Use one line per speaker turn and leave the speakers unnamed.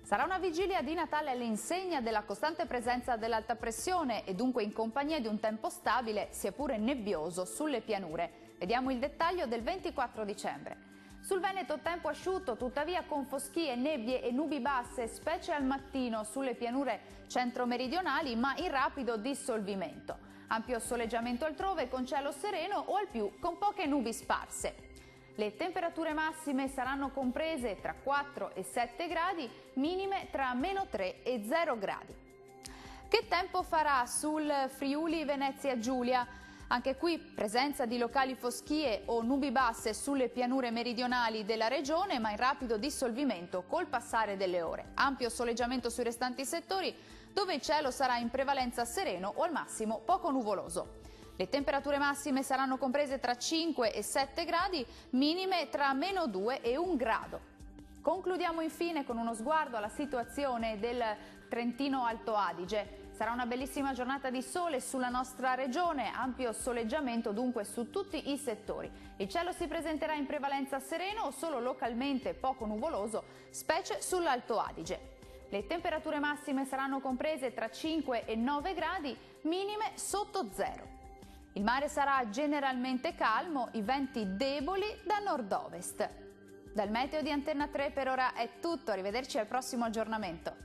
Sarà una vigilia di Natale all'insegna della costante presenza dell'alta pressione e dunque in compagnia di un tempo stabile, sia pure nebbioso, sulle pianure. Vediamo il dettaglio del 24 dicembre. Sul Veneto tempo asciutto, tuttavia con foschie, nebbie e nubi basse, specie al mattino sulle pianure centro-meridionali, ma in rapido dissolvimento. Ampio soleggiamento altrove con cielo sereno o al più con poche nubi sparse. Le temperature massime saranno comprese tra 4 e 7 gradi, minime tra -3 e 0 gradi. Che tempo farà sul Friuli Venezia Giulia? Anche qui presenza di locali foschie o nubi basse sulle pianure meridionali della regione, ma in rapido dissolvimento col passare delle ore. Ampio soleggiamento sui restanti settori, dove il cielo sarà in prevalenza sereno o al massimo poco nuvoloso. Le temperature massime saranno comprese tra 5 e 7 gradi, minime tra -2 e 1 grado. Concludiamo infine con uno sguardo alla situazione del Trentino Alto Adige. Sarà una bellissima giornata di sole sulla nostra regione, ampio soleggiamento dunque su tutti i settori. Il cielo si presenterà in prevalenza sereno o solo localmente poco nuvoloso, specie sull'Alto Adige. Le temperature massime saranno comprese tra 5 e 9 gradi, minime sotto zero. Il mare sarà generalmente calmo, i venti deboli da nord-ovest. Dal meteo di Antenna 3 per ora è tutto, arrivederci al prossimo aggiornamento.